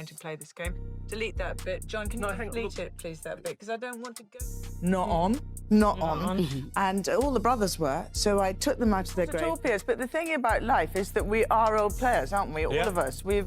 going to play this game. Delete that bit. John, can you delete it, please, that bit? Because I don't want to go. Not on. And all the brothers were, so I took them out of their grave. But the thing about life is that we are old players, aren't we? All of us. We're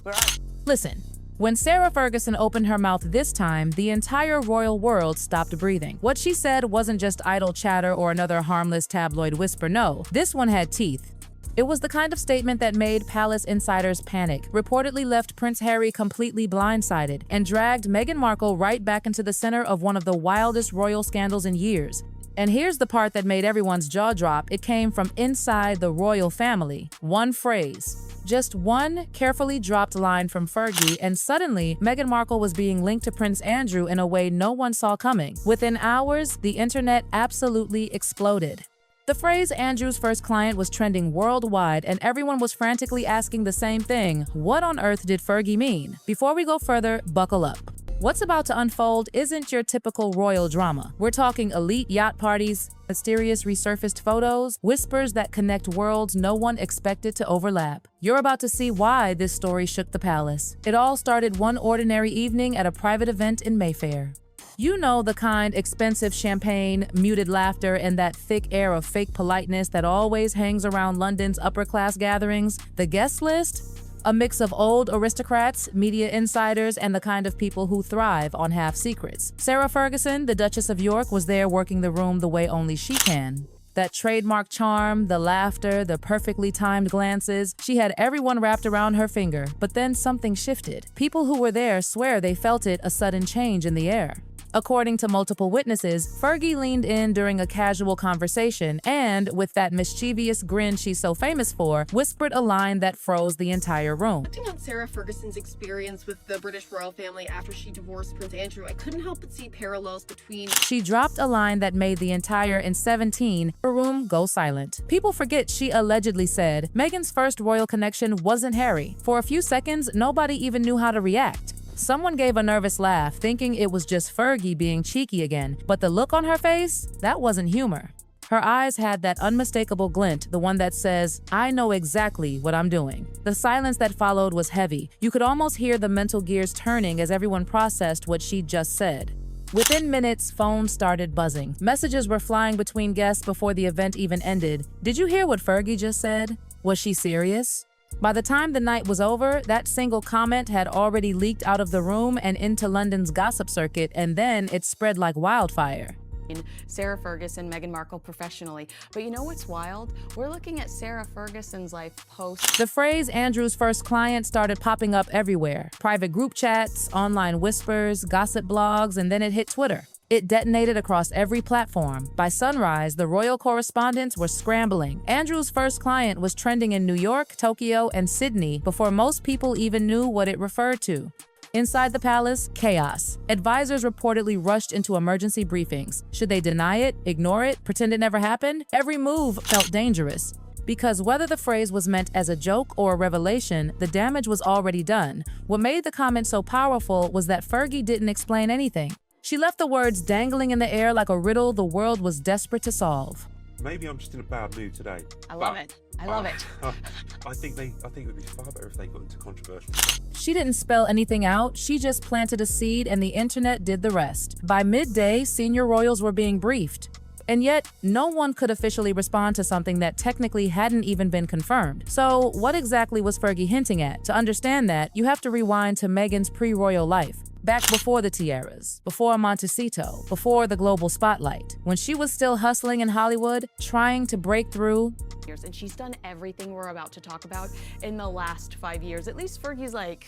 out. Listen, when Sarah Ferguson opened her mouth this time, the entire royal world stopped breathing. What she said wasn't just idle chatter or another harmless tabloid whisper, no. This one had teeth. It was the kind of statement that made palace insiders panic, reportedly left Prince Harry completely blindsided, and dragged Meghan Markle right back into the center of one of the wildest royal scandals in years. And here's the part that made everyone's jaw drop. It came from inside the royal family. One phrase. Just one carefully dropped line from Fergie, and suddenly, Meghan Markle was being linked to Prince Andrew in a way no one saw coming. Within hours, the internet absolutely exploded. The phrase Andrew's first client was trending worldwide, and everyone was frantically asking the same thing: what on earth did Fergie mean? Before we go further, buckle up. What's about to unfold isn't your typical royal drama. We're talking elite yacht parties, mysterious resurfaced photos, whispers that connect worlds no one expected to overlap. You're about to see why this story shook the palace. It all started one ordinary evening at a private event in Mayfair. You know the kind: expensive champagne, muted laughter, and that thick air of fake politeness that always hangs around London's upper-class gatherings. The guest list? A mix of old aristocrats, media insiders, and the kind of people who thrive on half-secrets. Sarah Ferguson, the Duchess of York, was there working the room the way only she can. That trademark charm, the laughter, the perfectly timed glances, she had everyone wrapped around her finger. But then something shifted. People who were there swear they felt it, a sudden change in the air. According to multiple witnesses, Fergie leaned in during a casual conversation and, with that mischievous grin she's so famous for, whispered a line that froze the entire room. Reflecting on Sarah Ferguson's experience with the British royal family after she divorced Prince Andrew, I couldn't help but see parallels between... She dropped a line that made the entire in 17 room go silent. People forget she allegedly said Meghan's first royal connection wasn't Harry. For a few seconds, nobody even knew how to react. Someone gave a nervous laugh, thinking it was just Fergie being cheeky again, but the look on her face, that wasn't humor. Her eyes had that unmistakable glint, the one that says, I know exactly what I'm doing. The silence that followed was heavy. You could almost hear the mental gears turning as everyone processed what she'd just said. Within minutes, phones started buzzing. Messages were flying between guests before the event even ended. Did you hear what Fergie just said? Was she serious? By the time the night was over, that single comment had already leaked out of the room and into London's gossip circuit, and then it spread like wildfire. Sarah Ferguson, Meghan Markle professionally. But you know what's wild? We're looking at Sarah Ferguson's life post. The phrase Andrew's first client started popping up everywhere. Private group chats, online whispers, gossip blogs, and then it hit Twitter. It detonated across every platform. By sunrise, the royal correspondents were scrambling. Andrew's first client was trending in New York, Tokyo, and Sydney before most people even knew what it referred to. Inside the palace, chaos. Advisors reportedly rushed into emergency briefings. Should they deny it, ignore it, pretend it never happened? Every move felt dangerous. Because whether the phrase was meant as a joke or a revelation, the damage was already done. What made the comment so powerful was that Fergie didn't explain anything. She left the words dangling in the air like a riddle the world was desperate to solve. Maybe I'm just in a bad mood today. I love it. I love it. I think it would be far better if they got into controversial. She didn't spell anything out, she just planted a seed and the internet did the rest. By midday, senior royals were being briefed. And yet, no one could officially respond to something that technically hadn't even been confirmed. So, what exactly was Fergie hinting at? To understand that, you have to rewind to Meghan's pre-royal life. Back before the tiaras, before Montecito, before the global spotlight, when she was still hustling in Hollywood, trying to break through. And she's done everything we're about to talk about in the last 5 years. At least Fergie's like,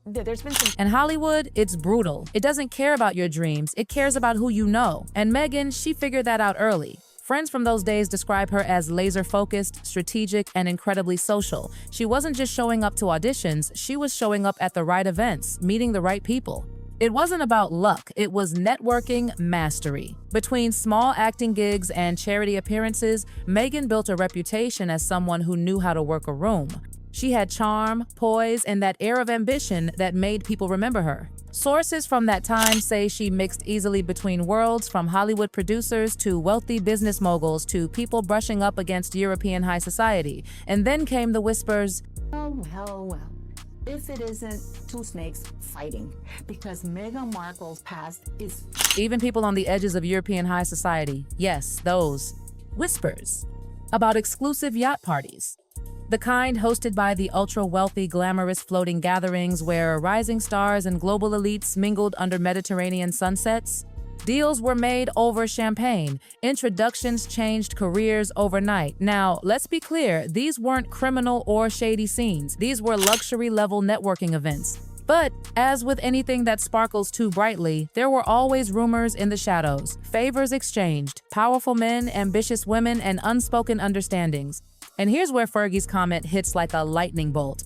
there's been some... In Hollywood, it's brutal. It doesn't care about your dreams, it cares about who you know. And Meghan, she figured that out early. Friends from those days describe her as laser-focused, strategic, and incredibly social. She wasn't just showing up to auditions, she was showing up at the right events, meeting the right people. It wasn't about luck, it was networking mastery. Between small acting gigs and charity appearances, Meghan built a reputation as someone who knew how to work a room. She had charm, poise, and that air of ambition that made people remember her. Sources from that time say she mixed easily between worlds, from Hollywood producers to wealthy business moguls to people brushing up against European high society. And then came the whispers, Oh, well. if it isn't two snakes fighting, because Meghan Markle's past is... Even people on the edges of European high society, yes, those whispers about exclusive yacht parties. The kind hosted by the ultra-wealthy, glamorous floating gatherings where rising stars and global elites mingled under Mediterranean sunsets. Deals were made over champagne. Introductions changed careers overnight. Now, let's be clear, these weren't criminal or shady scenes. These were luxury-level networking events. But, as with anything that sparkles too brightly, there were always rumors in the shadows, favors exchanged, powerful men, ambitious women, and unspoken understandings. And here's where Fergie's comment hits like a lightning bolt.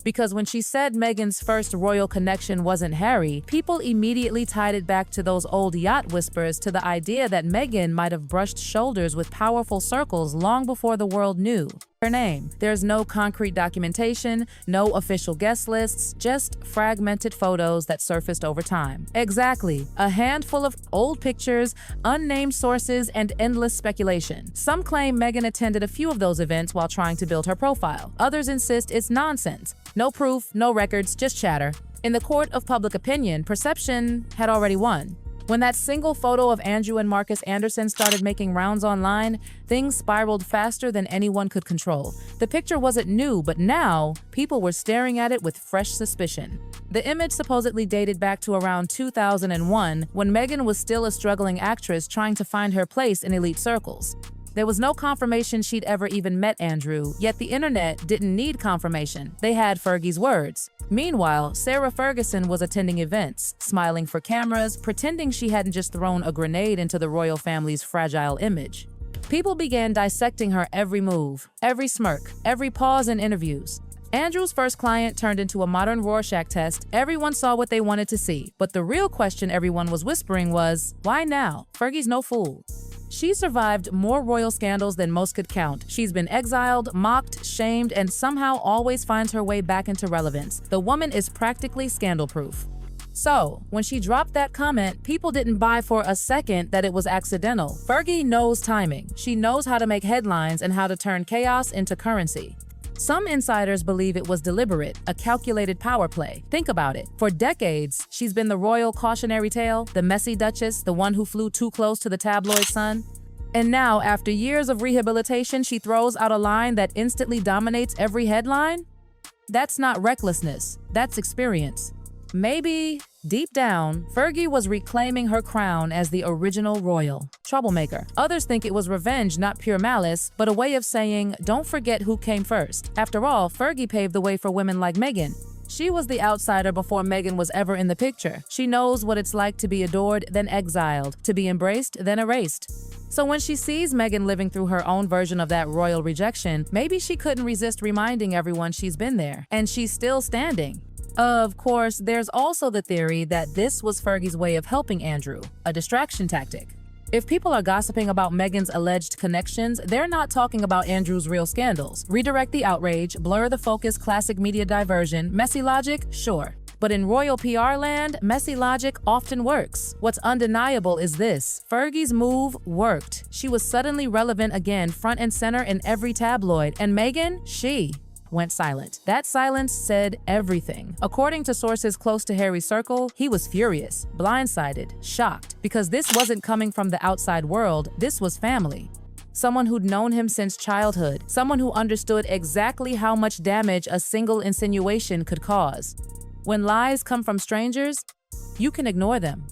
Because when she said Meghan's first royal connection wasn't Harry, people immediately tied it back to those old yacht whispers, to the idea that Meghan might have brushed shoulders with powerful circles long before the world knew her name. There's no concrete documentation, no official guest lists, just fragmented photos that surfaced over time. Exactly, a handful of old pictures, unnamed sources, and endless speculation. Some claim Meghan attended a few of those events while trying to build her profile. Others insist it's nonsense. No proof, no records, just chatter. In the court of public opinion, perception had already won. When that single photo of Andrew and Marcus Anderson started making rounds online, things spiraled faster than anyone could control. The picture wasn't new, but now people were staring at it with fresh suspicion. The image supposedly dated back to around 2001, when Meghan was still a struggling actress trying to find her place in elite circles. There was no confirmation she'd ever even met Andrew, yet the internet didn't need confirmation. They had Fergie's words. Meanwhile, Sarah Ferguson was attending events, smiling for cameras, pretending she hadn't just thrown a grenade into the royal family's fragile image. People began dissecting her every move, every smirk, every pause in interviews. Andrew's first client turned into a modern Rorschach test. Everyone saw what they wanted to see. But the real question everyone was whispering was, why now? Fergie's no fool. She survived more royal scandals than most could count. She's been exiled, mocked, shamed, and somehow always finds her way back into relevance. The woman is practically scandal-proof. So, when she dropped that comment, people didn't buy for a second that it was accidental. Fergie knows timing. She knows how to make headlines and how to turn chaos into currency. Some insiders believe it was deliberate, a calculated power play. Think about it. For decades, she's been the royal cautionary tale, the messy duchess, the one who flew too close to the tabloid sun. And now, after years of rehabilitation, she throws out a line that instantly dominates every headline? That's not recklessness, that's experience. Maybe, deep down, Fergie was reclaiming her crown as the original royal troublemaker. Others think it was revenge, not pure malice, but a way of saying, don't forget who came first. After all, Fergie paved the way for women like Meghan. She was the outsider before Meghan was ever in the picture. She knows what it's like to be adored, then exiled, to be embraced, then erased. So when she sees Meghan living through her own version of that royal rejection, maybe she couldn't resist reminding everyone she's been there, and she's still standing. Of course, there's also the theory that this was Fergie's way of helping Andrew, a distraction tactic. If people are gossiping about Meghan's alleged connections, they're not talking about Andrew's real scandals. Redirect the outrage, blur the focus, classic media diversion. Messy logic? Sure. But in royal PR land, messy logic often works. What's undeniable is this: Fergie's move worked. She was suddenly relevant again, front and center in every tabloid. And Meghan, she went silent. That silence said everything. According to sources close to Harry's circle, he was furious, blindsided, shocked, because this wasn't coming from the outside world, this was family. Someone who'd known him since childhood, someone who understood exactly how much damage a single insinuation could cause. When lies come from strangers, you can ignore them.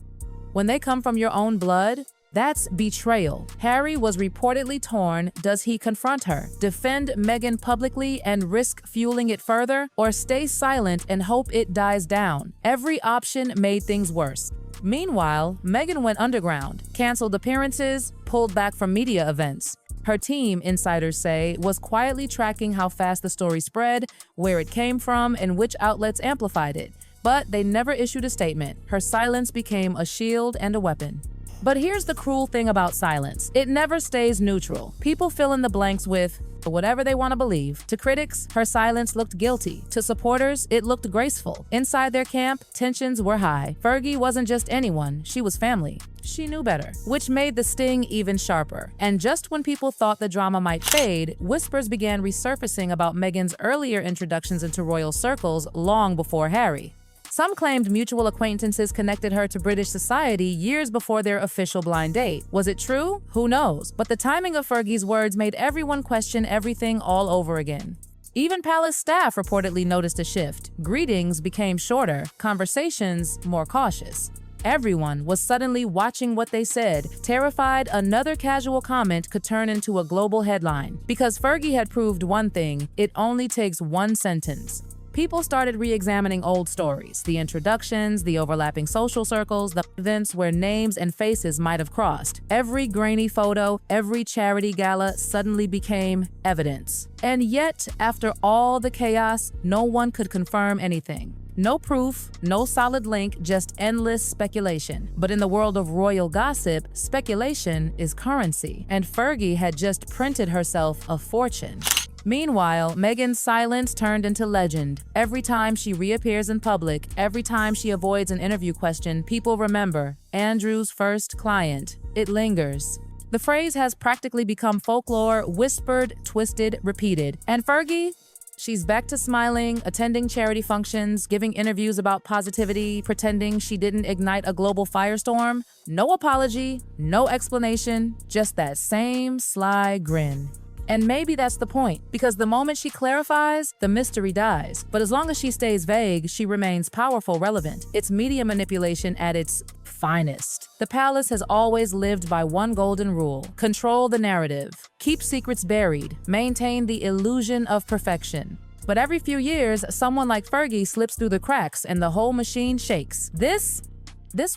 When they come from your own blood, that's betrayal. Harry was reportedly torn. Does he confront her, defend Meghan publicly and risk fueling it further, or stay silent and hope it dies down? Every option made things worse. Meanwhile, Meghan went underground, canceled appearances, pulled back from media events. Her team, insiders say, was quietly tracking how fast the story spread, where it came from, and which outlets amplified it. But they never issued a statement. Her silence became a shield and a weapon. But here's the cruel thing about silence. It never stays neutral. People fill in the blanks with whatever they want to believe. To critics, her silence looked guilty. To supporters, it looked graceful. Inside their camp, tensions were high. Fergie wasn't just anyone, she was family. She knew better, which made the sting even sharper. And just when people thought the drama might fade, whispers began resurfacing about Meghan's earlier introductions into royal circles long before Harry. Some claimed mutual acquaintances connected her to British society years before their official blind date. Was it true? Who knows? But the timing of Fergie's words made everyone question everything all over again. Even palace staff reportedly noticed a shift. Greetings became shorter, conversations more cautious. Everyone was suddenly watching what they said, terrified another casual comment could turn into a global headline. Because Fergie had proved one thing, it only takes one sentence. People started re-examining old stories, the introductions, the overlapping social circles, the events where names and faces might have crossed. Every grainy photo, every charity gala suddenly became evidence. And yet, after all the chaos, no one could confirm anything. No proof, no solid link, just endless speculation. But in the world of royal gossip, speculation is currency, and Fergie had just printed herself a fortune. Meanwhile, Meghan's silence turned into legend. Every time she reappears in public, every time she avoids an interview question, people remember Andrew's first client. It lingers. The phrase has practically become folklore, whispered, twisted, repeated. And Fergie? She's back to smiling, attending charity functions, giving interviews about positivity, pretending she didn't ignite a global firestorm. No apology, no explanation, just that same sly grin. And maybe that's the point, because the moment she clarifies, the mystery dies. But as long as she stays vague, she remains powerful, relevant. It's media manipulation at its finest. The palace has always lived by one golden rule: control the narrative, keep secrets buried, maintain the illusion of perfection. But every few years, someone like Fergie slips through the cracks and the whole machine shakes. This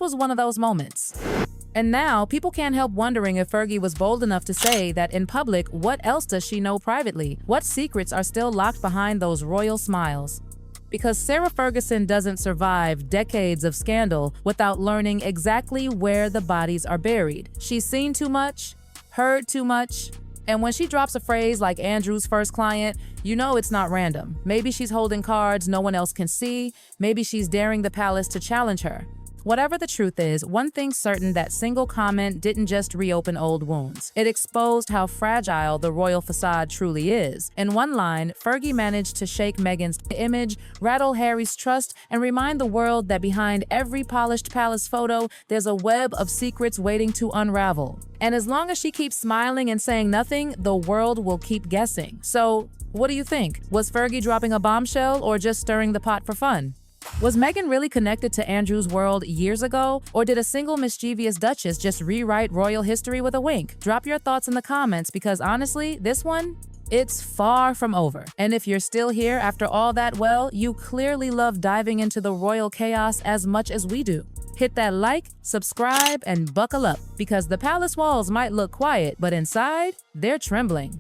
was one of those moments. And now, people can't help wondering if Fergie was bold enough to say that in public, what else does she know privately? What secrets are still locked behind those royal smiles? Because Sarah Ferguson doesn't survive decades of scandal without learning exactly where the bodies are buried. She's seen too much, heard too much, and when she drops a phrase like Andrew's first client, you know it's not random. Maybe she's holding cards no one else can see. Maybe she's daring the palace to challenge her. Whatever the truth is, one thing's certain: that single comment didn't just reopen old wounds. It exposed how fragile the royal facade truly is. In one line, Fergie managed to shake Meghan's image, rattle Harry's trust, and remind the world that behind every polished palace photo, there's a web of secrets waiting to unravel. And as long as she keeps smiling and saying nothing, the world will keep guessing. So, what do you think? Was Fergie dropping a bombshell or just stirring the pot for fun? Was Meghan really connected to Andrew's world years ago, or did a single mischievous duchess just rewrite royal history with a wink? Drop your thoughts in the comments, because honestly, this one, it's far from over. And if you're still here after all that, well, you clearly love diving into the royal chaos as much as we do. Hit that like, subscribe, and buckle up, because the palace walls might look quiet, but inside, they're trembling.